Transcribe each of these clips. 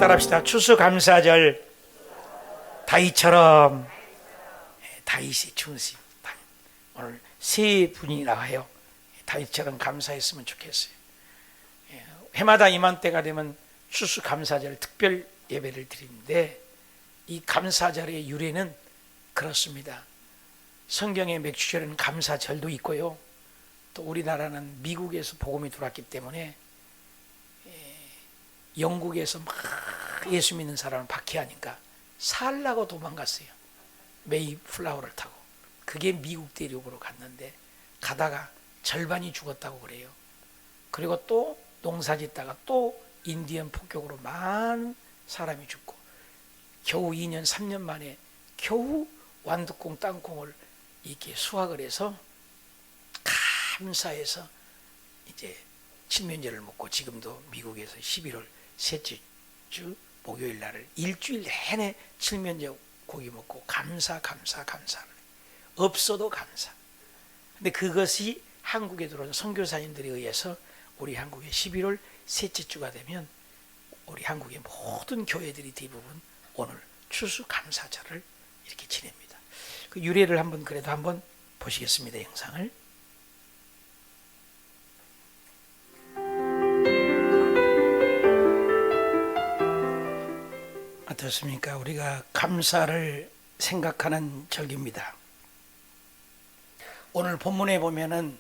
따라합시다. 추수감사절 다윗처럼. 다윗의 중심. 오늘 세 분이 나와요. 다윗처럼 감사했으면 좋겠어요. 해마다 이맘때가 되면 추수감사절 특별 예배를 드리는데, 이 감사절의 유래는 그렇습니다. 성경의 맥주절에는 감사절도 있고요, 또 우리나라는 미국에서 복음이 들어왔기 때문에 영국에서 막 예수 믿는 사람을 박해하니까 살라고 도망갔어요. 메이플라워를 타고. 그게 미국 대륙으로 갔는데 가다가 절반이 죽었다고 그래요. 그리고 또 농사 짓다가 또 인디언 폭격으로 많은 사람이 죽고, 겨우 2년 3년 만에 겨우 완두콩 땅콩을 이렇게 수확을 해서 감사해서 이제 칠면제를 먹고, 지금도 미국에서 11월 셋째 주 목요일 날을 일주일 내내 칠면제 고기 먹고 감사. 없어도 감사. 근데 그것이 한국에 들어온 선교사님들에 의해서 우리 한국의 11월 셋째 주가 되면 우리 한국의 모든 교회들이 대부분 오늘 추수감사절을 이렇게 지냅니다. 그 유래를 한번 보시겠습니다. 영상을. 어떻습니까? 우리가 감사를 생각하는 절기입니다. 오늘 본문에 보면은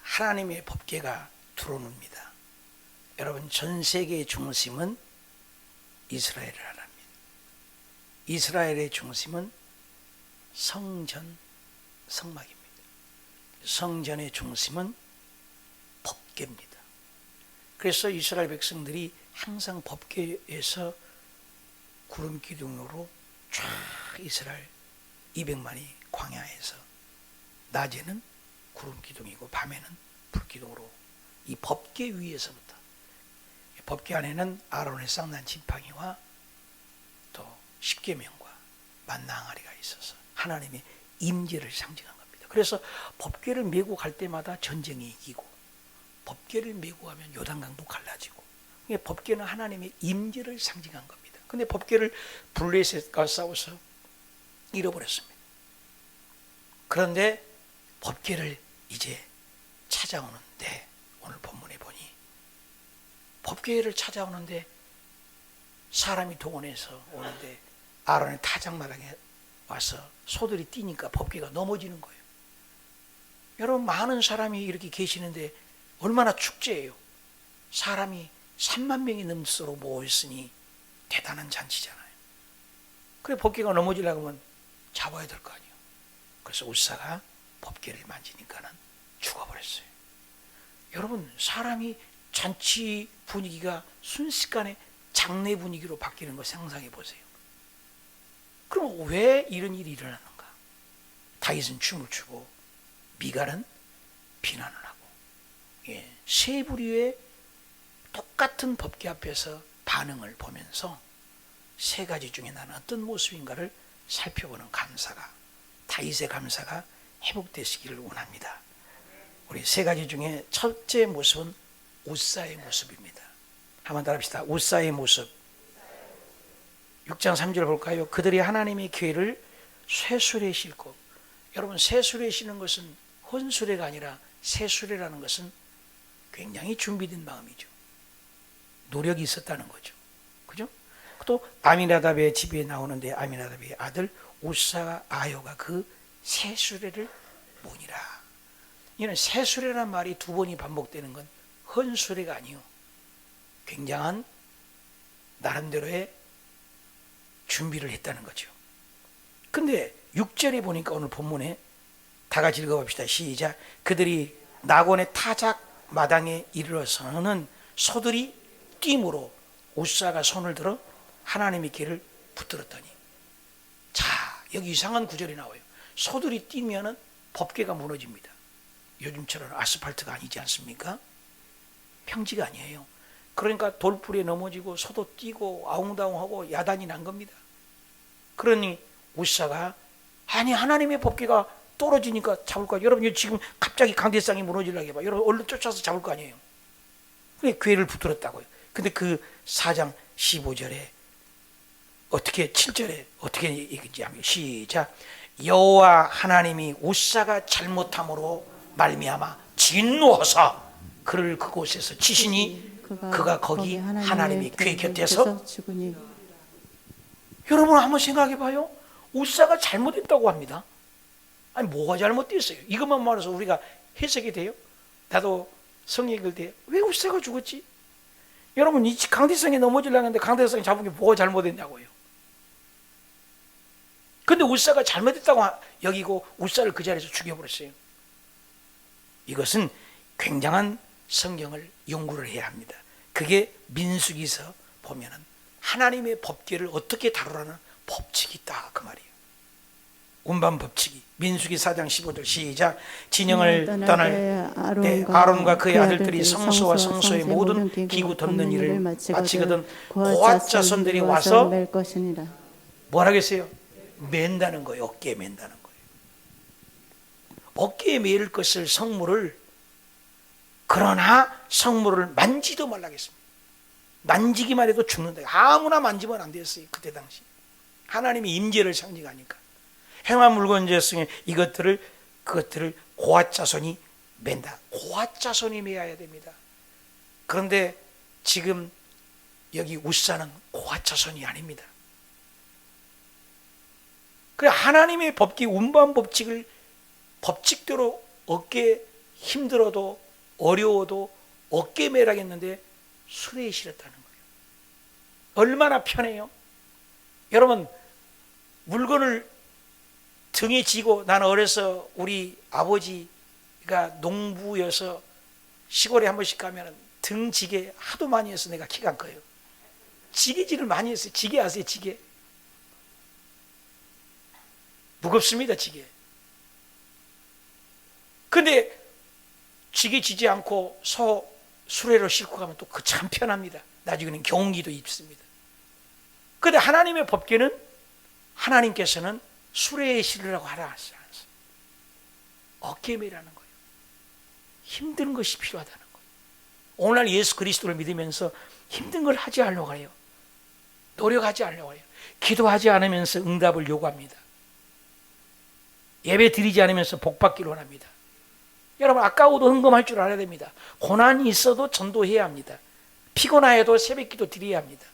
하나님의 법궤가 들어옵니다. 여러분, 전 세계의 중심은 이스라엘을 하나입니다. 이스라엘의 중심은 성전, 성막입니다. 성전의 중심은 법궤입니다. 그래서 이스라엘 백성들이 항상 법궤에서 구름 기둥으로 쫙 이스라엘 200만이 광야에서, 낮에는 구름 기둥이고 밤에는 불 기둥으로 이 법궤 위에서부터, 법궤 안에는 아론의 쌍난 지팡이와 또 십계명과 만나 항아리가 있어서 하나님의 임재를 상징한 겁니다. 그래서 법궤를 메고 갈 때마다 전쟁이 이기고, 법궤를 메고 가면 요단강도 갈라지고, 법궤는 하나님의 임재를 상징한 겁니다. 근데 법궤를 블레셋과 싸워서 잃어버렸습니다. 그런데 법궤를 이제 찾아오는데, 오늘 본문에 보니 법궤를 찾아오는데 사람이 동원해서 오는데 아론의 타작마당에 와서 소들이 뛰니까 법궤가 넘어지는 거예요. 여러분, 많은 사람이 이렇게 계시는데 얼마나 축제예요. 사람이 3만 명이 넘도록 모였으니 대단한 잔치잖아요. 그래, 법궤가 넘어지려고 하면 잡아야 될 거 아니에요. 그래서 우사가 법궤를 만지니까는 죽어버렸어요. 여러분, 사람이 잔치 분위기가 순식간에 장례 분위기로 바뀌는 거 상상해 보세요. 그럼 왜 이런 일이 일어나는가? 다윗은 춤을 추고 미갈은 비난을 하고, 세 부류의 똑같은 법궤 앞에서 반응을 보면서 세 가지 중에 나는 어떤 모습인가를 살펴보는 감사가, 다윗의 감사가 회복되시기를 원합니다. 우리 세 가지 중에 첫째 모습은 우사의 모습입니다. 한번 따라합시다. 우사의 모습. 6장 3절 볼까요? 그들이 하나님의궤를 쇠수레에 싣고. 여러분, 쇠수레에 싣는 것은 혼수레가 아니라 쇠수레라는 것은 굉장히 준비된 마음이죠. 노력이 있었다는 거죠. 그죠? 또 아미나답의 집에 나오는데 아미나답의 아들 우사와 아요가 그 쇠수레를 모니라. 이는 쇠수레란 말이 두 번이 반복되는 건 헌수레가 아니요, 굉장한 나름대로의 준비를 했다는 거죠. 근데 6절에 보니까 오늘 본문에 다 같이 읽어봅시다. 시작. 그들이 낙원의 타작 마당에 이르러서는 소들이 띠므로 우사가 손을 들어 하나님의 길을 붙들었더니. 자, 여기 이상한 구절이 나와요. 소들이 뛰면은 법궤가 무너집니다. 요즘처럼 아스팔트가 아니지 않습니까? 평지가 아니에요. 그러니까 돌풀에 넘어지고 소도 뛰고 아웅다웅하고 야단이 난 겁니다. 그러니 우사가, 아니 하나님의 법궤가 떨어지니까 잡을 거 아니에요. 여러분, 지금 갑자기 강대상이 무너지려고 해봐. 여러분 얼른 쫓아서 잡을 거 아니에요. 그게 궤를 붙들었다고요. 근데 그 4장 15절에 어떻게 7절에 어떻게 얘기지 하면 시작. 여호와 하나님이 웃사가 잘못함으로 말미암아 진노하사 그를 그곳에서 치시니 그가 거기 하나님의 궤 곁에서 죽으니. 여러분 한번 생각해 봐요. 웃사가 잘못했다고 합니다. 아니 뭐가 잘못됐어요? 이것만 말해서 우리가 해석이 돼요? 나도 성경 읽을 때 왜 웃사가 죽었지? 여러분 이 강대성이 넘어지려는데 강대성이 잡은 게 뭐가 잘못했냐고요. 근데 웃사가 잘못했다고 여기고 웃사를 그 자리에서 죽여버렸어요. 이것은 굉장한 성경을 연구를 해야 합니다. 그게 민수기서 보면은 하나님의 법궤를 어떻게 다루라는 법칙이 있다 그 말이에요. 운반 법칙이. 민수기 4장 15절 시작. 진영을 떠날 때 아론과 그의 아들들이 성소와 성소의 모든 기구 덮는 일을 마치거든 고앗 자손들이 와서 뭐라 그랬어요? 맨다는 거예요. 어깨에 맨다는 거예요. 어깨에 매일 것을 성물을, 그러나 성물을 만지도 말라겠습니다. 만지기만 해도 죽는다. 아무나 만지면 안 됐어요. 그때 당시 하나님이 임재를 상징하니까 행한 물건 제성에 그것들을 고앗 자손이 맨다. 고앗 자손이 매야 됩니다. 그런데 지금 여기 웃사는 고앗 자손이 아닙니다. 그래 하나님의 법기 운반 법칙을 법칙대로 어깨 힘들어도 어려워도 어깨 매라겠는데 수레에 실었다는 거예요. 얼마나 편해요? 여러분 물건을 등에 지고, 나는 어려서 우리 아버지가 농부여서 시골에 한 번씩 가면 등 지게 하도 많이 해서 내가 키가 안 커요. 지게질을 많이 했어요. 지게 아세요? 지게 무겁습니다. 지게. 근데 지게 지지 않고 수레로 싣고 가면 또 그 참 편합니다. 나중에는 경운기도 입습니다. 근데 하나님의 법궤는 하나님께서는 수레에 실으라고 하라 하셨어요. 어깨매라는 거예요. 힘든 것이 필요하다는 거예요. 오늘날 예수 그리스도를 믿으면서 힘든 걸 하지 않으려고 해요. 노력하지 않으려고 해요. 기도하지 않으면서 응답을 요구합니다. 예배 드리지 않으면서 복받기를 원합니다. 여러분 아까워도 헌금할 줄 알아야 됩니다. 고난이 있어도 전도해야 합니다. 피곤하여도 새벽기도 드려야 합니다.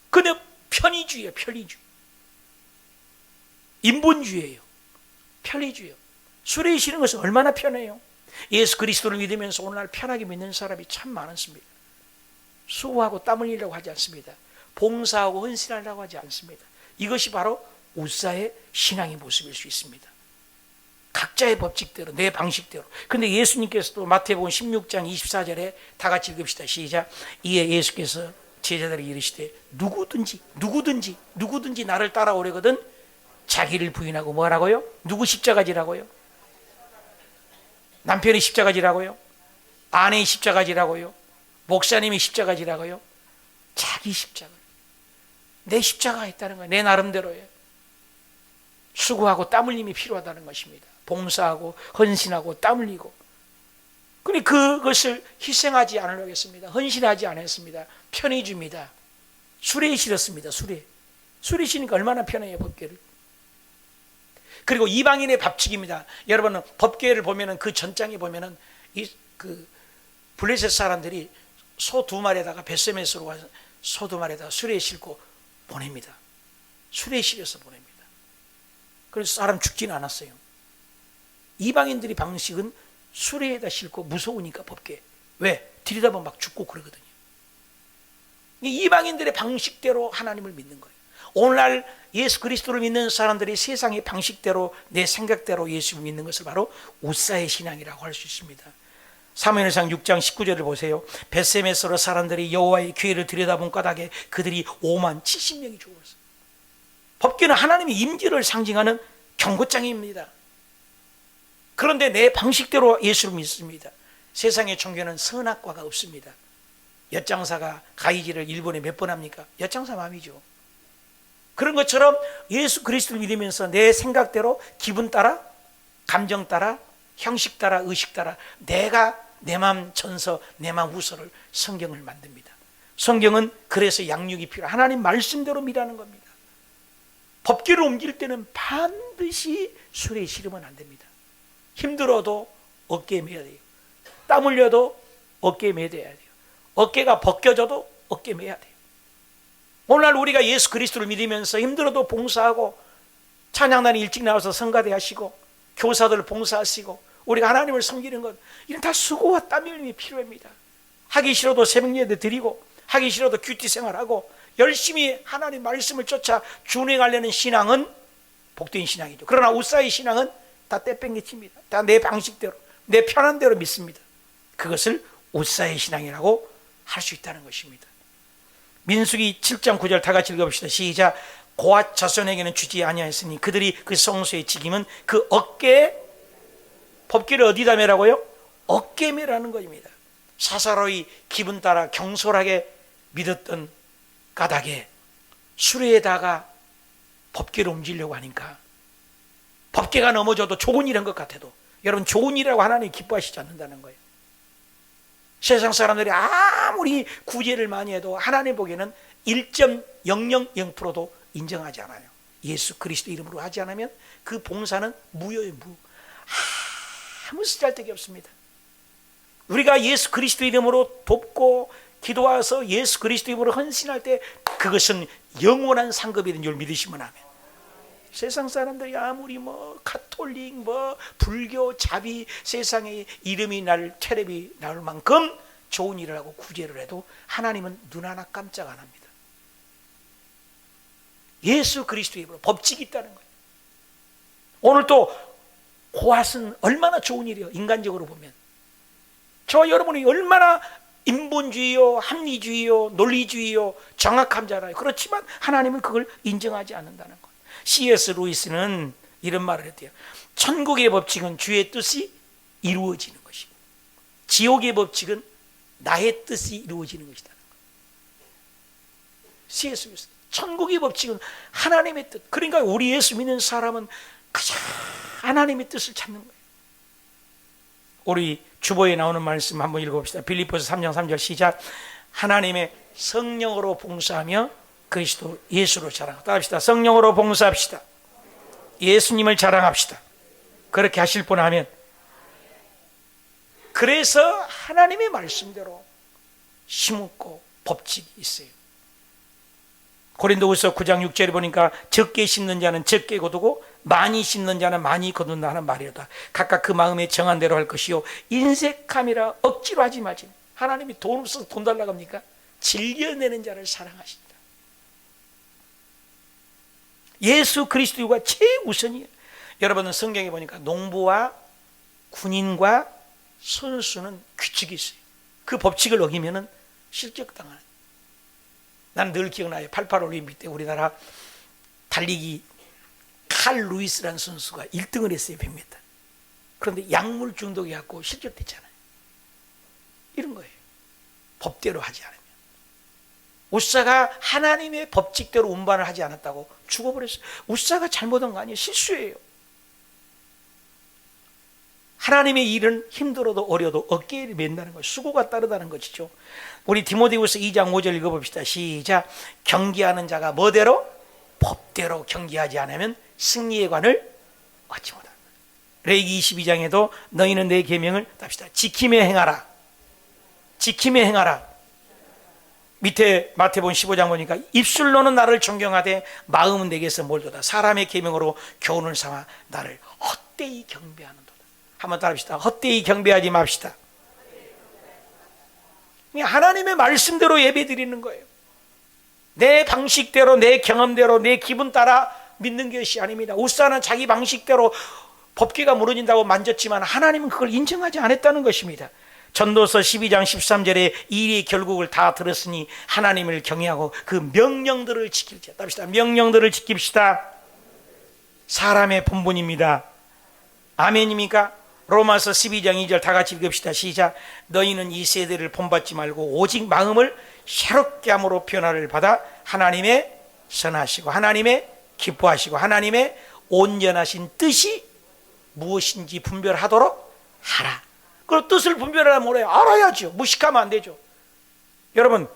근데 편의주의예요. 편의주의. 인본주의예요. 편의주의예요. 수레에 실은 것은 얼마나 편해요. 예수 그리스도를 믿으면서 오늘날 편하게 믿는 사람이 참 많습니다. 수고하고 땀 흘리려고 하지 않습니다. 봉사하고 헌신하려고 하지 않습니다. 이것이 바로 웃사의 신앙의 모습일 수 있습니다. 각자의 법칙대로, 내 방식대로. 근데 예수님께서도 마태복음 16장 24절에 다 같이 읽읍시다. 시작. 이에 예수께서 제자들에게 이르시되 누구든지 나를 따라오려거든 자기를 부인하고 뭐라고요? 누구 십자가 지라고요? 남편이 십자가 지라고요? 아내의 십자가 지라고요? 목사님이 십자가 지라고요? 자기 십자가. 내 십자가 있다는 거예요. 내 나름대로예요. 수고하고 땀 흘림이 필요하다는 것입니다. 봉사하고 헌신하고 땀 흘리고. 그런데 그것을 희생하지 않으려고 했습니다. 헌신하지 않았습니다. 편의주입니다. 수레에 실었습니다. 수레 실으니까 얼마나 편해요. 법궤를. 그리고 이방인의 법칙입니다. 여러분은 법궤를 보면은 그 전장에 보면은 그 블레셋 사람들이 소 2마리에다가 벳세메스로 와서 소 2마리에다가 수레에 싣고 보냅니다. 수레에 실어서 보냅니다. 그래서 사람 죽지는 않았어요. 이방인들의 방식은 수레에다 싣고 무서우니까 법궤. 왜? 들이다보면 막 죽고 그러거든요. 이방인들의 방식대로 하나님을 믿는 거예요. 오늘날 예수 그리스도를 믿는 사람들이 세상의 방식대로 내 생각대로 예수를 믿는 것을 바로 웃사의 신앙이라고 할 수 있습니다. 사무엘상 6장 19절을 보세요. 벳세메스로 사람들이 여호와의 궤를 들여다본 까닭에 그들이 5만 70명이 죽었어요. 법궤는 하나님의 임재를 상징하는 경고장입니다. 그런데 내 방식대로 예수를 믿습니다. 세상의 종교는 선악과가 없습니다. 엿장사가 가위질을 일본에 몇 번 합니까? 엿장사 마음이죠. 그런 것처럼 예수 그리스도를 믿으면서 내 생각대로 기분 따라, 감정 따라, 형식 따라, 의식 따라 내가 내 맘 전서, 내 맘 후서를 성경을 만듭니다. 성경은 그래서 양육이 필요해요. 하나님 말씀대로 미라는 겁니다. 법궤를 옮길 때는 반드시 술에 실으면 안 됩니다. 힘들어도 어깨에 매야 돼요. 땀 흘려도 어깨에 매야 돼요. 어깨가 벗겨져도 어깨에 매야 돼요. 오늘날 우리가 예수 그리스도를 믿으면서 힘들어도 봉사하고, 찬양단에 일찍 나와서 성가대 하시고, 교사들 봉사하시고, 우리가 하나님을 섬기는 것, 이런 다 수고와 땀 흘림이 필요합니다. 하기 싫어도 새벽 예배 드리고, 하기 싫어도 큐티 생활하고, 열심히 하나님 말씀을 쫓아 준행하려는 신앙은 복된 신앙이죠. 그러나 우사의 신앙은 다 떼뺑개칩니다. 다 내 방식대로, 내 편한 대로 믿습니다. 그것을 우사의 신앙이라고 할 수 있다는 것입니다. 민수기 7장 9절 다 같이 읽어봅시다. 시작. 고앗 자손에게는 주지 아니하였으니 그들이 그 성소의 직임은 그 어깨에, 법궤를 어디다 매라고요? 어깨에 매라는 것입니다. 사사로이 기분 따라 경솔하게 믿었던 까닭에 수레에다가 법궤를 옮기려고 하니까, 법궤가 넘어져도 좋은 일인 것 같아도 여러분, 좋은 일이라고 하나님이 기뻐하시지 않는다는 거예요. 세상 사람들이 아무리 구제를 많이 해도 하나님 보기에는 1.000%도 인정하지 않아요. 예수 그리스도 이름으로 하지 않으면 그 봉사는 무효예요. 아무 쓰잘데기 없습니다. 우리가 예수 그리스도 이름으로 돕고 기도와서 예수 그리스도 이름으로 헌신할 때 그것은 영원한 상급이 줄 믿으시면 아멘. 세상 사람들이 아무리 가톨릭, 불교, 자비, 세상에 이름이 날, 테레비 나올 만큼 좋은 일을 하고 구제를 해도 하나님은 눈 하나 깜짝 안 합니다. 예수 그리스도 이름으로 법칙이 있다는 거예요. 오늘 또 고앗은 얼마나 좋은 일이에요. 인간적으로 보면 저와 여러분이 얼마나 인본주의요, 합리주의요, 논리주의요, 정확함 잘 알아요. 그렇지만 하나님은 그걸 인정하지 않는다는 거예요. C.S. 루이스는 이런 말을 했대요. 천국의 법칙은 주의 뜻이 이루어지는 것이고, 지옥의 법칙은 나의 뜻이 이루어지는 것이다. C.S. 루이스. 천국의 법칙은 하나님의 뜻. 그러니까 우리 예수 믿는 사람은 가장 하나님의 뜻을 찾는 거예요. 우리 주보에 나오는 말씀 한번 읽어봅시다. 빌립보서 3장 3절 시작. 하나님의 성령으로 봉사하며 그리스도 예수로 자랑하다. 따라합시다. 성령으로 봉사합시다. 예수님을 자랑합시다. 그렇게 하실 분 하면, 그래서 하나님의 말씀대로 심고 법칙이 있어요. 고린도후서 9장 6절에 보니까 적게 심는 자는 적게 거두고 많이 심는 자는 많이 거둔다 하는 말이다. 각각 그 마음에 정한 대로 할 것이요 인색함이라 억지로 하지 마지. 하나님이 돈 없어서 돈 달라고 합니까? 즐겨내는 자를 사랑하신다. 예수 그리스도가 최우선이에요. 여러분은 성경에 보니까 농부와 군인과 선수는 규칙이 있어요. 그 법칙을 어기면은 실격당하는. 난 늘 기억나요. 88 올림픽 때 우리나라 달리기 칼 루이스라는 선수가 1등을 했어요. 100m. 그런데 약물 중독이 갖고 실격됐잖아요. 이런 거예요. 법대로 하지 않으면. 우사가 하나님의 법칙대로 운반을 하지 않았다고 죽어버렸어요. 우사가 잘못한 거 아니에요. 실수예요. 하나님의 일은 힘들어도 어려도 어깨에 맨다는 거예요. 수고가 따르다는 것이죠. 우리 디모데후서 2장 5절 읽어봅시다. 시작. 경계하는 자가 뭐대로? 법대로 경계하지 않으면 승리의 관을 얻지 못한다. 레위기 22장에도 너희는 내 계명을 답시다. 지킴에 행하라. 지킴에 행하라. 밑에 마태복음 15장 보니까 입술로는 나를 존경하되 마음은 내게서 멀도다. 사람의 계명으로 교훈을 삼아 나를 헛되이 경배하는도다. 한번 따라합시다. 헛되이 경배하지 맙시다. 하나님의 말씀대로 예배 드리는 거예요. 내 방식대로, 내 경험대로, 내 기분 따라 믿는 것이 아닙니다. 우사는 자기 방식대로 법궤가 무너진다고 만졌지만 하나님은 그걸 인정하지 않았다는 것입니다. 전도서 12장 13절에 이 결국을 다 들었으니 하나님을 경외하고 그 명령들을 지킬지어다. 답시다. 명령들을 지킵시다. 사람의 본분입니다. 아멘입니까? 로마서 12장 2절 다 같이 읽읍시다. 시작. 너희는 이 세대를 본받지 말고 오직 마음을 새롭게 함으로 변화를 받아 하나님의 선하시고 하나님의 기뻐하시고 하나님의 온전하신 뜻이 무엇인지 분별하도록 하라. 그리고 뜻을 분별하려면 뭐래요? 알아야죠. 무식하면 안 되죠. 여러분,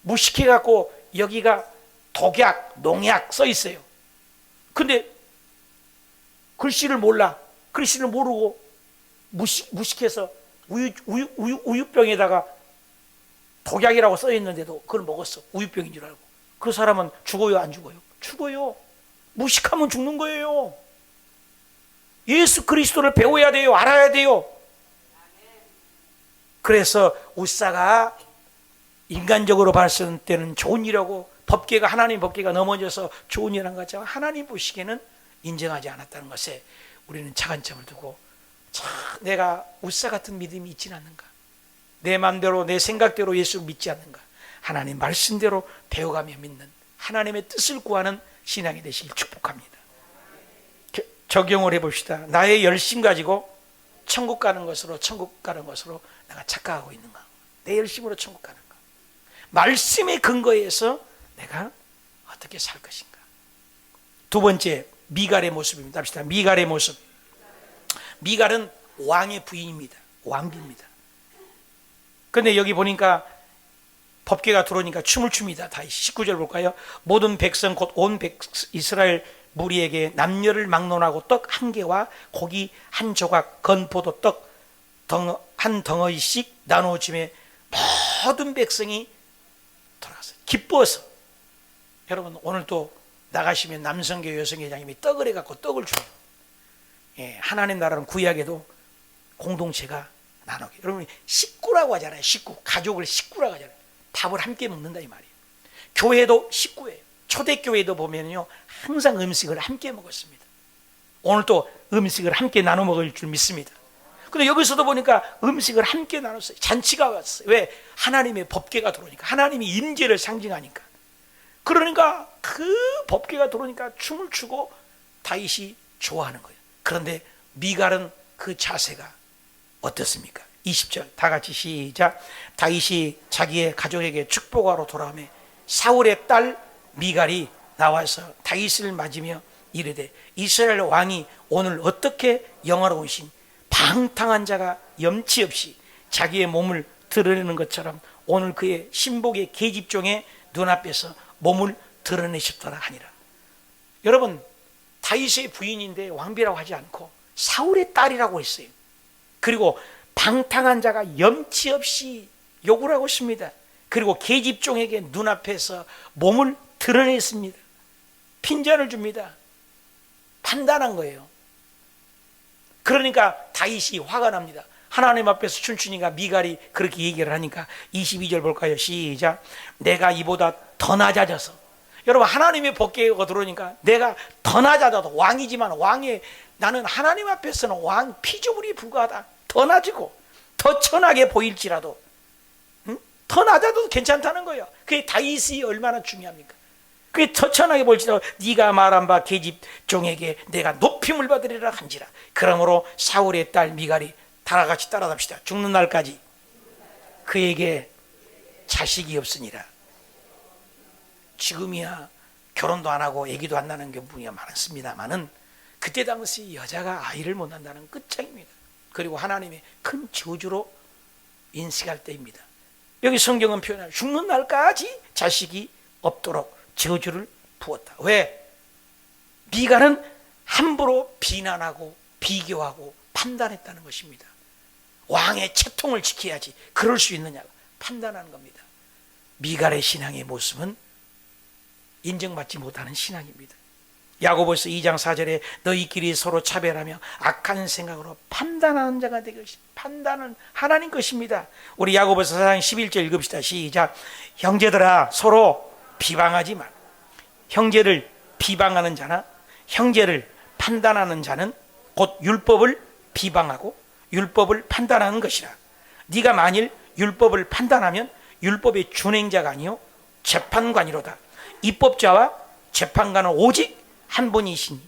무식해갖고 여기가 독약, 농약 써 있어요. 근데 글씨를 몰라. 글씨를 모르고 무식해서 우유병에다가 독약이라고 써 있는데도 그걸 먹었어. 우유병인 줄 알고. 그 사람은 죽어요, 안 죽어요? 죽어요. 무식하면 죽는 거예요. 예수 그리스도를 배워야 돼요. 알아야 돼요. 그래서 우사가 인간적으로 봤을 때는 좋은 일하고 법계가, 하나님 법계가 넘어져서 좋은 일한 것 같지만 하나님 보시기에는 인정하지 않았다는 것에 우리는 차관점을 두고, 내가 우사 같은 믿음이 있지는 않는가? 내 마음대로 내 생각대로 예수를 믿지 않는가? 하나님 말씀대로 배워가며 믿는, 하나님의 뜻을 구하는 신앙이 되시길 축복합니다. 적용을 해봅시다. 나의 열심 가지고 천국 가는 것으로 내가 착각하고 있는가? 내 열심으로 천국 가는가? 말씀의 근거에서 내가 어떻게 살 것인가? 두 번째, 미갈의 모습입니다. 합시다. 미갈의 모습. 미갈은 왕의 부인입니다. 왕비입니다. 근데 여기 보니까 법궤가 들어오니까 춤을 춥니다. 다시 19절 볼까요? 모든 백성 곧 온 이스라엘 무리에게 남녀를 막론하고 떡 한 개와 고기 한 조각, 건포도 떡 한 덩어리씩 나누어 주매 모든 백성이 돌아갔어요. 기뻐서. 여러분, 오늘 또 나가시면 남성교 여성회장님이 떡을 해갖고 떡을 줘요. 예, 하나님 나라는 구약에도 공동체가 나누게. 여러분, 식구라고 하잖아요. 식구, 가족을 식구라고 하잖아요. 밥을 함께 먹는다 이 말이에요. 교회도 식구예요. 초대교회도 보면요, 항상 음식을 함께 먹었습니다. 오늘 또 음식을 함께 나눠 먹을 줄 믿습니다. 근데 여기서도 보니까 음식을 함께 나눴어요. 잔치가 왔어요. 왜? 하나님의 법궤가 들어오니까. 하나님이 임재를 상징하니까. 그러니까 그 법궤가 들어오니까 춤을 추고 다윗이 좋아하는 거예요. 그런데 미갈은 그 자세가 어떻습니까? 20절 다 같이 시작. 다윗이 자기의 가족에게 축복하러 돌아오매 사울의 딸 미갈이 나와서 다윗을 맞으며 이르되, 이스라엘 왕이 오늘 어떻게 영화로우신 방탕한 자가 염치 없이 자기의 몸을 드러내는 것처럼 오늘 그의 신복의 계집종의 눈앞에서 몸을 드러내셨더라 하니라. 여러분, 다윗의 부인인데 왕비라고 하지 않고 사울의 딸이라고 했어요. 그리고 방탕한 자가 염치 없이 욕을 하고 있습니다. 그리고 계집종에게 눈앞에서 몸을 드러냈습니다. 핀잔을 줍니다. 판단한 거예요. 그러니까 다윗이 화가 납니다. 하나님 앞에서 춤추니까 미갈이 그렇게 얘기를 하니까 22절 볼까요? 시작. 내가 이보다 더 낮아져서. 여러분, 하나님의 법궤가 들어오니까 내가 더 낮아져도 왕이지만 나는 하나님 앞에서는 왕 피조물이 불과하다. 더 낮이고 더 천하게 보일지라도 더 낮아도 괜찮다는 거예요. 그게 다윗이 얼마나 중요합니까? 그게 더 천하게 보일지라도 네가 말한 바 계집종에게 내가 높임을 받으리라 한지라. 그러므로 사울의 딸 미갈이 다 같이 따라합시다. 죽는 날까지 그에게 자식이 없으니라. 지금이야 결혼도 안 하고 아기도 안 나는 경우가 많습니다만은 그때 당시 여자가 아이를 못 낳는다는 끝장입니다. 그리고 하나님의 큰 저주로 인식할 때입니다. 여기 성경은 표현하여 죽는 날까지 자식이 없도록 저주를 부었다. 왜? 미갈은 함부로 비난하고 비교하고 판단했다는 것입니다. 왕의 채통을 지켜야지 그럴 수 있느냐 판단하는 겁니다. 미갈의 신앙의 모습은 인정받지 못하는 신앙입니다. 야고보서 2장 4절에 너희끼리 서로 차별하며 악한 생각으로 판단하는 자가 되길. 판단은 하나님 것입니다. 우리 야고보서 4장 11절 읽읍시다. 시작. 형제들아 서로 비방하지 말. 형제를 비방하는 자나 형제를 판단하는 자는 곧 율법을 비방하고 율법을 판단하는 것이라. 네가 만일 율법을 판단하면 율법의 준행자가 아니요 재판관이로다. 입법자와 재판관은 오직 한 분이시니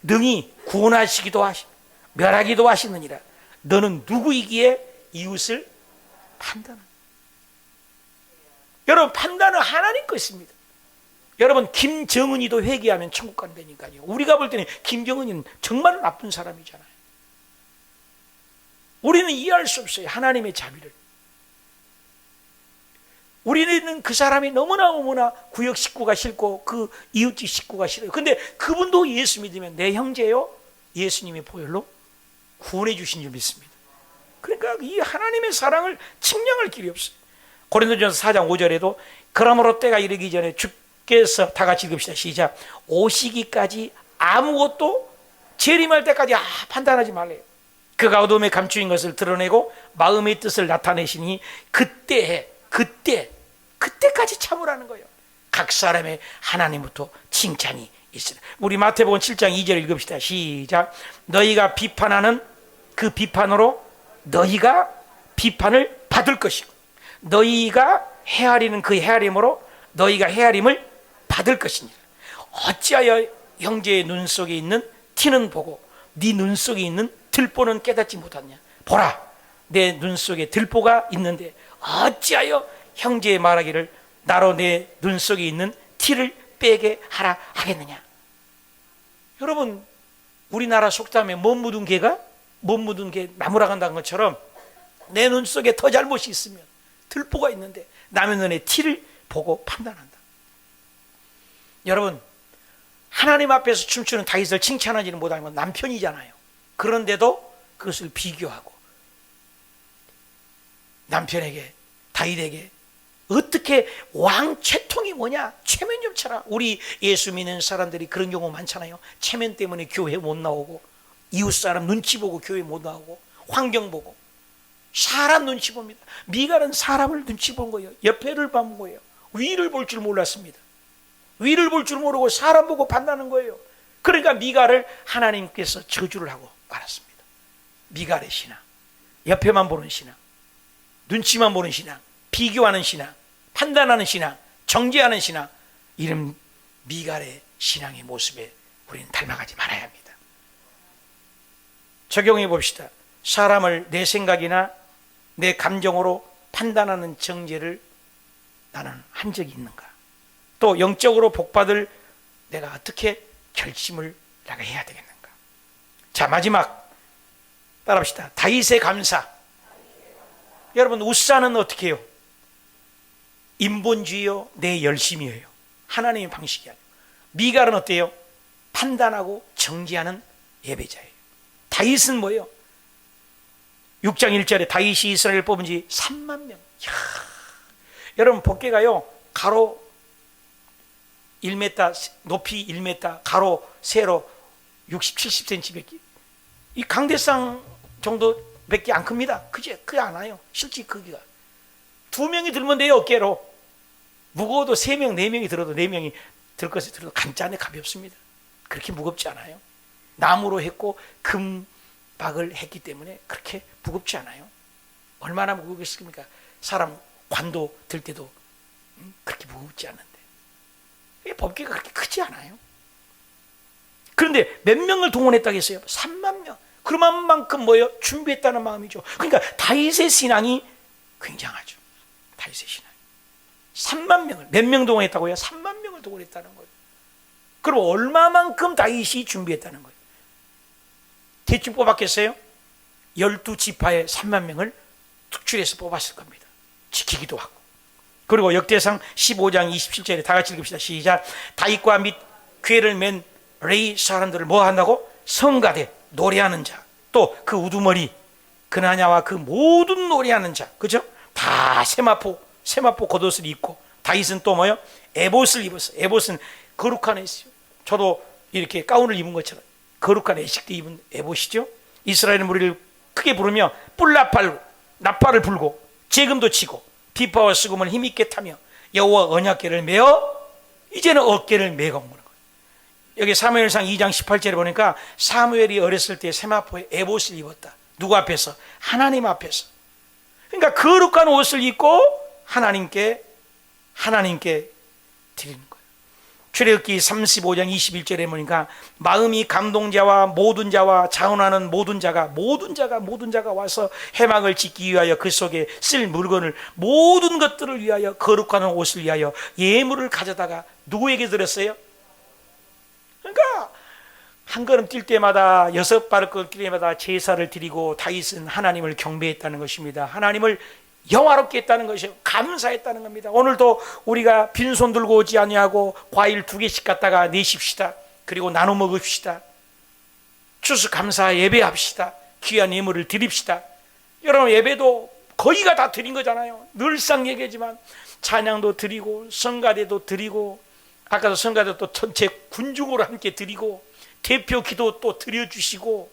능히 구원하시기도 하시 멸하기도 하시느니라. 너는 누구이기에 이웃을 판단하는? 여러분, 판단은 하나님 것입니다. 여러분, 김정은이도 회개하면 천국 간다니까요. 우리가 볼 때는 김정은이는 정말 나쁜 사람이잖아요. 우리는 이해할 수 없어요. 하나님의 자비를. 우리는 그 사람이 너무나 구역 식구가 싫고 그 이웃집 식구가 싫어요. 근데 그분도 예수 믿으면 내 형제요, 예수님의 보혈로 구원해 주신 줄 믿습니다. 그러니까 이 하나님의 사랑을 측량할 길이 없어요. 고린도전서 4장 5절에도 그러므로 때가 이르기 전에 주께서, 다 같이 읽읍시다. 시작. 오시기까지 아무것도 재림할 때까지 판단하지 말래요. 그가 어둠에 감추인 것을 드러내고 마음의 뜻을 나타내시니 그때까지 참으라는 거예요. 각 사람의 하나님부터 칭찬이 있으라. 우리 마태복음 7장 2절 읽읍시다. 시작. 너희가 비판하는 그 비판으로 너희가 비판을 받을 것이고 너희가 헤아리는 그 헤아림으로 너희가 헤아림을 받을 것이니라. 어찌하여 형제의 눈 속에 있는 티는 보고 네 눈 속에 있는 들보는 깨닫지 못하냐. 보라, 내 눈 속에 들보가 있는데 어찌하여 형제의 말하기를 나로 내 눈 속에 있는 티를 빼게 하라 하겠느냐. 여러분, 우리나라 속담에 못 묻은 개가 못 묻은 개 나무라 간다는 것처럼 내 눈 속에 더 잘못이 있으면 들보가 있는데 남의 눈에 티를 보고 판단한다. 여러분, 하나님 앞에서 춤추는 다윗을 칭찬하지는 못하는 건 남편이잖아요. 그런데도 그것을 비교하고 남편에게, 다윗에게 어떻게 왕 채통이 뭐냐, 체면 좀 쳐라. 우리 예수 믿는 사람들이 그런 경우 많잖아요. 체면 때문에 교회 못 나오고, 이웃 사람 눈치 보고 교회 못 나오고, 환경 보고, 사람 눈치 봅니다. 미갈은 사람을 눈치 본 거예요. 옆에를 본 거예요. 위를 볼 줄 몰랐습니다. 위를 볼 줄 모르고 사람 보고 판단하는 거예요. 그러니까 미갈을 하나님께서 저주를 하고 말았습니다. 미갈의 신앙, 옆에만 보는 신앙, 눈치만 보는 신앙, 비교하는 신앙, 판단하는 신앙, 정죄하는 신앙, 이런 미갈의 신앙의 모습에 우리는 닮아가지 말아야 합니다. 적용해 봅시다. 사람을 내 생각이나 내 감정으로 판단하는 정죄를 나는 한 적이 있는가? 또 영적으로 복받을 내가 어떻게 결심을 내가 해야 되겠는가? 자, 마지막 따라합시다. 다윗의 감사. 여러분, 웃사는 어떻게 해요? 인본주의요, 내 열심이에요. 하나님의 방식이 아니에요. 미갈은 어때요? 판단하고 정지하는 예배자예요. 다윗은 뭐예요? 6장 1절에 다윗이 이스라엘을 뽑은 지 3만 명. 이야, 여러분, 법궤가요 가로 1m, 높이 1m, 가로 세로 60, 70cm. 이 강대상 정도밖에 안 큽니다. 그게 안 와요. 실제 크기가. 2명이 들면 돼요, 어깨로. 무거워도 3명, 4명이 들어도 4명이 들 것을 들어도 간단해 가볍습니다. 그렇게 무겁지 않아요. 나무로 했고 금박을 했기 때문에 그렇게 무겁지 않아요. 얼마나 무겁겠습니까? 사람 관도 들 때도 그렇게 무겁지 않은데. 법궤가 그렇게 크지 않아요. 그런데 몇 명을 동원했다고 했어요? 3만 명. 그만큼 뭐예요? 준비했다는 마음이죠. 그러니까 다윗의 신앙이 굉장하죠. 다윗의 신앙. 3만 명을, 몇 명 동원했다고요? 3만 명을 동원했다는 거예요. 그럼 얼마만큼 다윗이 준비했다는 거예요? 대충 뽑았겠어요? 12지파에 3만 명을 특출해서 뽑았을 겁니다. 지키기도 하고. 그리고 역대상 15장 27절에 다 같이 읽읍시다. 시작. 다윗과 및 궤를 맨 레이 사람들을 뭐 한다고? 성가대, 노래하는 자, 또 그 우두머리 그나냐와 그 모든 노래하는 자, 그죠? 다 세마포 겉옷을 입고, 다윗은 또 뭐요? 에봇을 입었어요. 에봇은 거룩한 옷이요. 저도 이렇게 가운을 입은 것처럼 거룩한 애식도 입은 에봇이죠. 이스라엘 무리를 크게 부르며 나팔을 불고 재금도 치고 비파와 수금을 힘있게 타며 여호와 언약궤를 메어 이제는 어깨를 메고 오는 거예요. 여기 사무엘상 2장 18절에 보니까 사무엘이 어렸을 때 세마포에 에봇을 입었다. 누구 앞에서? 하나님 앞에서. 그러니까 거룩한 옷을 입고 하나님께 드리는 거예요. 출애굽기 35장 21절에 보니까 마음이 감동자와 모든 자와 자원하는 모든 자가 와서 회막을 짓기 위하여 그 속에 쓸 물건을 모든 것들을 위하여 거룩한 옷을 위하여 예물을 가져다가 누구에게 드렸어요? 그러니까 한 걸음 뛸 때마다 6발걸음 뛸 때마다 제사를 드리고 다윗은 하나님을 경배했다는 것입니다. 하나님을 영화롭게 했다는 것이요, 감사했다는 겁니다. 오늘도 우리가 빈손 들고 오지 아니하고 과일 2개씩 갖다가 내십시다. 그리고 나눠 먹읍시다. 추수감사 예배합시다. 귀한 예물을 드립시다. 여러분, 예배도 거의가 다 드린 거잖아요. 늘상 얘기하지만 찬양도 드리고 성가대도 드리고, 아까도 성가대 또 전체 군중으로 함께 드리고, 대표 기도 또 드려주시고,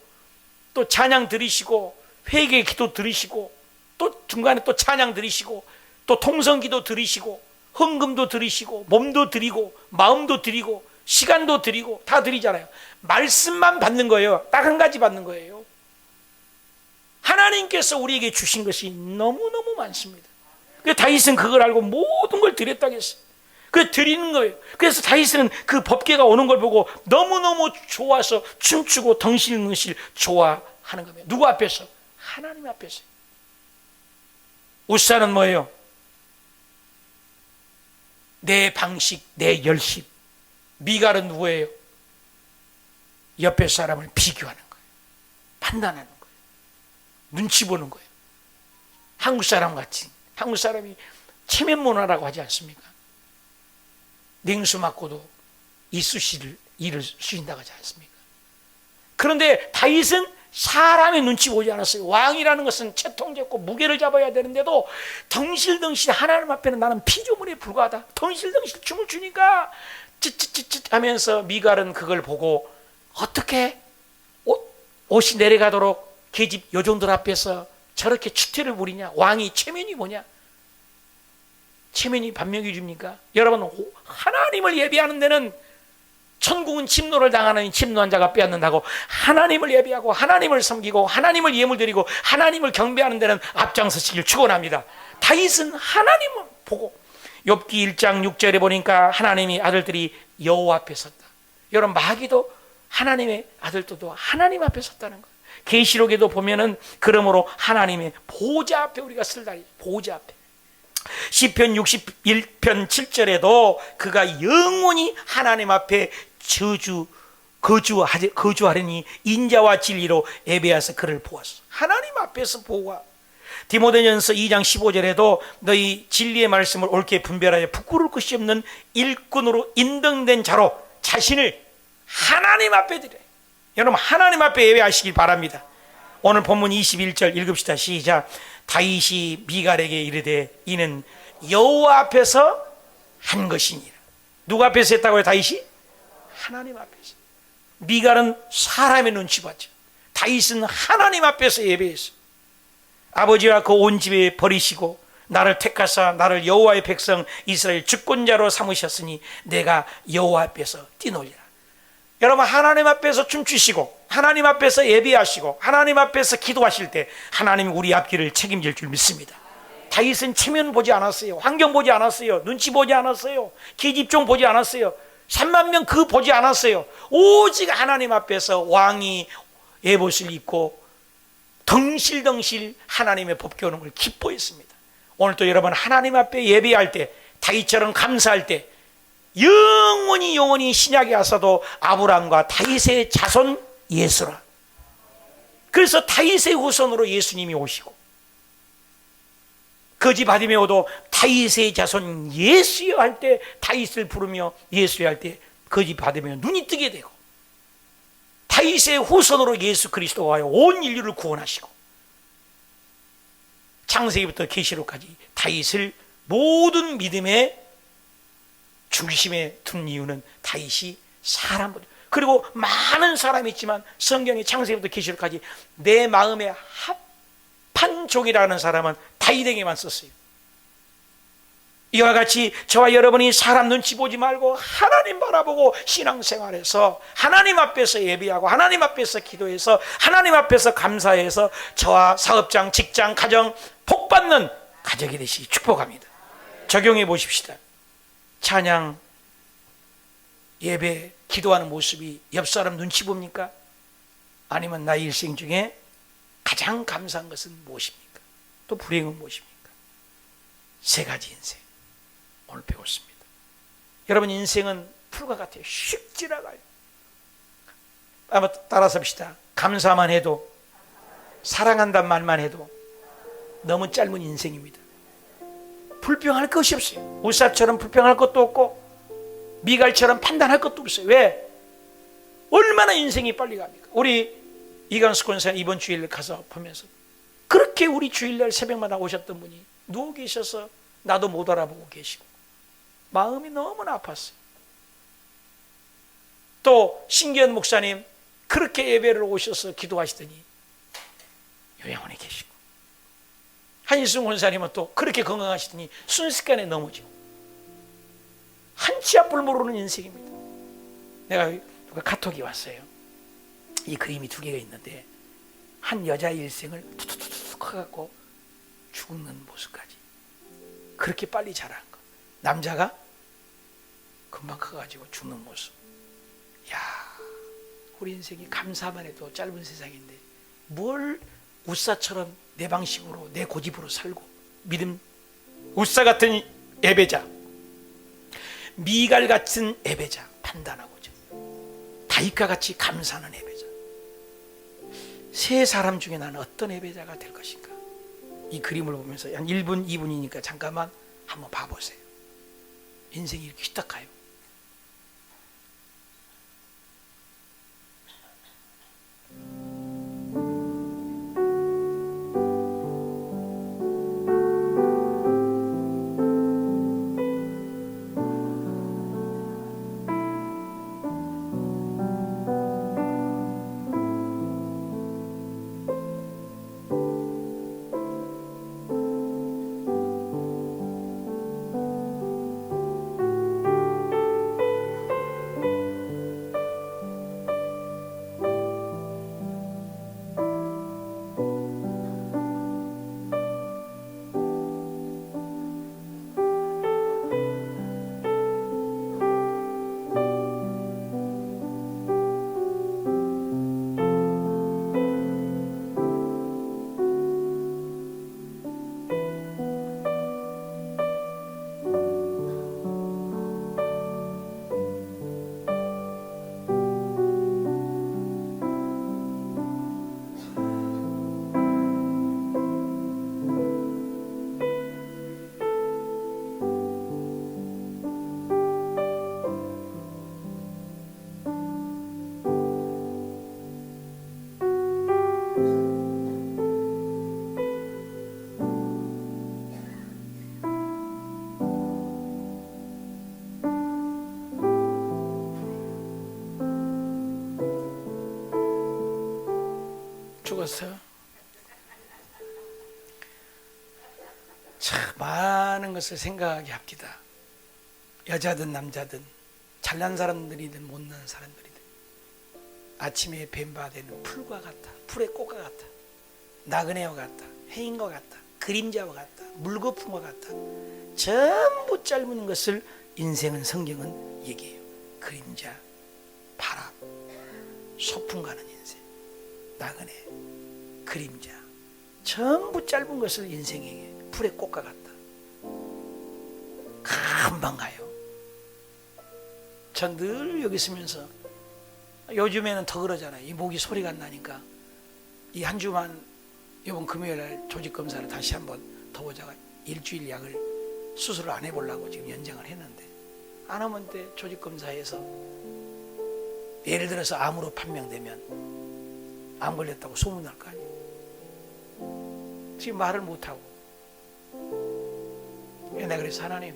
또 찬양 드리시고, 회개 기도 드리시고, 또 중간에 또 찬양 드리시고, 또 통성 기도 드리시고, 헌금도 드리시고, 몸도 드리고, 마음도 드리고, 시간도 드리고, 다 드리잖아요. 말씀만 받는 거예요. 딱 한 가지 받는 거예요. 하나님께서 우리에게 주신 것이 너무너무 많습니다. 그래서 다윗은 그걸 알고 모든 걸 드렸다고 했어요. 그 드리는 거예요. 그래서 다윗은 그 법궤가 오는 걸 보고 너무너무 좋아서 춤추고 덩실덩실 좋아하는 겁니다. 누구 앞에서? 하나님 앞에서. 우사는 뭐예요? 내 방식, 내 열심. 미갈은 누구예요? 옆에 사람을 비교하는 거예요. 판단하는 거예요. 눈치 보는 거예요. 한국 사람 같이, 한국 사람이 체면 문화라고 하지 않습니까? 냉수 맞고도 일을 쑤신다고 하지 않습니까? 그런데 다윗은 사람의 눈치 보지 않았어요. 왕이라는 것은 채통 잡고 무게를 잡아야 되는데도 덩실덩실 하나님 앞에는 나는 피조물에 불과하다. 덩실덩실 춤을 추니까 찌찌찌찌 하면서 미갈은 그걸 보고 어떻게 옷이 내려가도록 계집 요정들 앞에서 저렇게 추태를 부리냐? 왕이 체면이 뭐냐? 체면이 반명이 줍니까? 여러분, 하나님을 예배하는 데는 천국은 침노를 당하는 침노한 자가 빼앗는다고, 하나님을 예배하고 하나님을 섬기고 하나님을 예물드리고 하나님을 경배하는 데는 앞장서시길 축원합니다. 다윗은 하나님을 보고, 욥기 1장 6절에 보니까 하나님의 아들들이 여호와 앞에 섰다. 여러분, 마귀도 하나님의 아들들도 하나님 앞에 섰다는 거예요. 계시록에도 보면은 그러므로 하나님의 보좌 앞에 우리가 설다. 보좌 앞에. 시편 61편 7절에도 그가 영원히 하나님 앞에 거주하려니 인자와 진리로 예배하서 그를 보았어. 하나님 앞에서 보아. 디모데전서 2장 15절에도 너희 진리의 말씀을 옳게 분별하여 부끄러울 것이 없는 일꾼으로 인정된 자로 자신을 하나님 앞에 드려. 여러분, 하나님 앞에 예배하시길 바랍니다. 오늘 본문 21절 읽읍시다. 시작. 다윗이 미갈에게 이르되 이는 여호와 앞에서 한 것이니라. 누구 앞에서 했다고요? 다윗이? 하나님 앞에서. 미갈은 사람의 눈치 봤죠. 다윗은 하나님 앞에서 예배했어요. 아버지와 그 온 집에 버리시고 나를 택하사 나를 여호와의 백성 이스라엘 주권자로 삼으셨으니 내가 여호와 앞에서 뛰놀리라. 여러분, 하나님 앞에서 춤추시고 하나님 앞에서 예배하시고 하나님 앞에서 기도하실 때 하나님이 우리 앞길을 책임질 줄 믿습니다. 다윗은 체면 보지 않았어요. 환경 보지 않았어요. 눈치 보지 않았어요. 계집종 보지 않았어요. 3만 명 그 보지 않았어요. 오직 하나님 앞에서 왕이 예봇을 입고 덩실덩실 하나님의 법궤 오는 걸 기뻐했습니다. 오늘도 여러분, 하나님 앞에 예배할 때 다윗처럼 감사할 때 영원히 신약에 와서도 아브라함과 다윗의 자손 예수라. 그래서 다윗의 후손으로 예수님이 오시고, 거지 바디메오도 다윗의 자손 예수여 할 때 다윗을 부르며 예수여 할 때 거지 바디메오 눈이 뜨게 되고, 다윗의 후손으로 예수 그리스도가 와요. 온 인류를 구원하시고, 창세기부터 계시록까지 다윗을 모든 믿음의 중심에 둔 이유는 다윗이 사람보다, 그리고 많은 사람이 있지만 성경의 창세기부터 계시록까지 내 마음에 합한 종이라는 사람은 다윗에게만 썼어요. 이와 같이 저와 여러분이 사람 눈치 보지 말고 하나님 바라보고 신앙생활에서 하나님 앞에서 예배하고 하나님 앞에서 기도해서 하나님 앞에서 감사해서 저와 사업장, 직장, 가정 복받는 가정이 되시기 축복합니다. 적용해 보십시다. 찬양, 예배, 기도하는 모습이 옆 사람 눈치 봅니까? 아니면 나의 일생 중에 가장 감사한 것은 무엇입니까? 또 불행은 무엇입니까? 세 가지 인생 오늘 배웠습니다. 여러분, 인생은 풀과 같아요. 휙 지나가요. 한번 따라서 합시다. 감사만 해도, 사랑한다는 말만 해도 너무 짧은 인생입니다. 불평할 것이 없어요. 우사처럼 불평할 것도 없고 미갈처럼 판단할 것도 없어요. 왜? 얼마나 인생이 빨리 갑니까? 우리 이강수 권사 이번 주일 가서 보면서 그렇게 우리 주일날 새벽마다 오셨던 분이 누워 계셔서 나도 못 알아보고 계시고 마음이 너무나 아팠어요. 또 신기한 목사님 그렇게 예배를 오셔서 기도하시더니 요양원에 계시고, 한일순 권사님은 또 그렇게 건강하시더니 순식간에 넘어지고, 한치 앞을 모르는 인생입니다. 내가 누가 카톡이 왔어요. 이 그림이 두 개가 있는데 한 여자의 일생을 툭툭툭툭 커갖고 죽는 모습까지 그렇게 빨리 자란 거. 남자가 금방 커가지고 죽는 모습. 야, 우리 인생이 감사만 해도 짧은 세상인데 뭘 우사처럼 내 방식으로 내 고집으로 살고, 믿음, 우사 같은 예배자, 미갈 같은 예배자, 판단하고자 다윗과 같이 감사하는 예배자, 세 사람 중에 나는 어떤 예배자가 될 것인가? 이 그림을 보면서 한 1분, 2분이니까 잠깐만 한번 봐보세요. 인생이 이렇게 휘딱 가요. 죽었어요. 참 많은 것을 생각하게 합니다. 여자든 남자든 잘난 사람들이든 못난 사람들이든 아침에 뱀바되는 풀과 같다, 풀의 꽃과 같다, 나그네와 같다, 해인과 같다, 그림자와 같다, 물거품과 같다. 전부 짧은 것을 인생은, 성경은 얘기해요. 그림자, 바람, 소풍 가는 인생, 나그네, 그림자, 전부 짧은 것을 인생에게 풀의 꽃과 같다. 금방 가요. 전 늘 여기 있으면서, 요즘에는 더 그러잖아요. 이 목이 소리가 안 나니까 이 한 주만, 이번 금요일날 조직검사를 다시 한번 더 보자가 일주일 약을 수술을 안 해보려고 지금 연장을 했는데, 안 하면 돼. 조직검사에서 예를 들어서 암으로 판명되면 암 걸렸다고 소문날 거 아니에요. 지금 말을 못하고. 내가 그래서 하나님,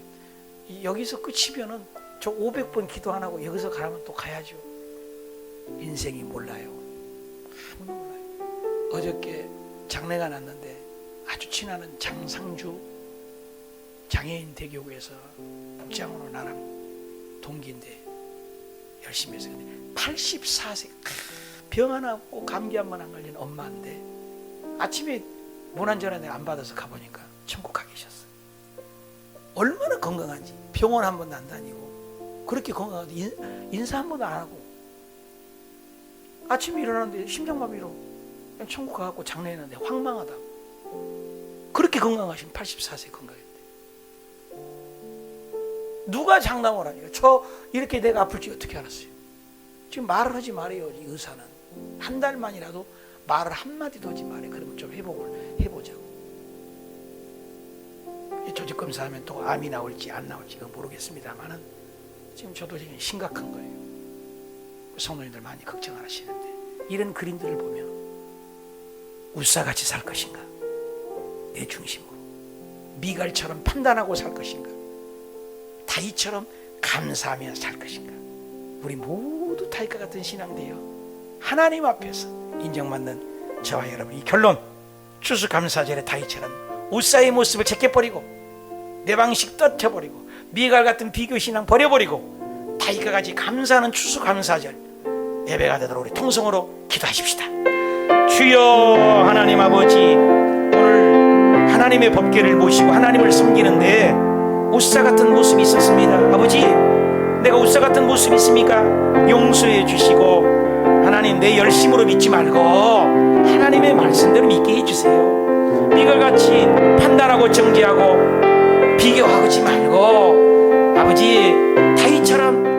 여기서 끝이면은 저 500번 기도 안 하고 여기서 가라면 또 가야죠. 인생이 몰라요. 아무도 몰라요. 어저께 장례가 났는데 아주 친하는 장상주 장애인 대교구에서 국장으로 나랑 동기인데 열심히 해서, 근데 84세, 병 하나 없고 감기 한 번 안 걸린 엄마인데 아침에 문안 전화를 안 받아서 가보니까 천국 가 계셨어요. 얼마나 건강한지. 병원 한 번도 안 다니고 그렇게 건강한데 인사 한 번도 안 하고 아침에 일어났는데 심장마비로 그냥 천국 가갖고 장례했는데 황망하다고. 그렇게 건강하신 84세 건강했대. 누가 장담을 하니까 저 이렇게 내가 아플지 어떻게 알았어요? 지금 말을 하지 말아요. 이 의사는 한 달만이라도 말을 한마디도 하지 말아요. 그러면 좀 회복을 해보자고. 조직 검사하면 또 암이 나올지 안 나올지 그건 모르겠습니다만은 지금 저도 지금 심각한 거예요. 성도님들 많이 걱정 안 하시는데 이런 그림들을 보면 우사같이 살 것인가, 내 중심으로 미갈처럼 판단하고 살 것인가, 다윗처럼 감사하며 살 것인가. 우리 모두 다윗과 같은 신앙되어 하나님 앞에서 인정받는 저와 여러분, 이 결론, 추수감사절에 다윗처럼 우사의 모습을 제껴버리고 내 방식 떨쳐버리고 미갈 같은 비교신앙 버려버리고 다윗과 같이 감사하는 추수감사절 예배가 되도록 우리 통성으로 기도하십시다. 주여 하나님 아버지, 오늘 하나님의 법궤를 모시고 하나님을 섬기는데 우사 같은 모습이 있었습니다. 아버지, 내가 우사 같은 모습이 있습니까? 용서해 주시고 하나님, 내 열심으로 믿지 말고 하나님의 말씀대로 믿게 해주세요. 미갈같이 판단하고 정죄하고 비교하지 말고 아버지, 다윗처럼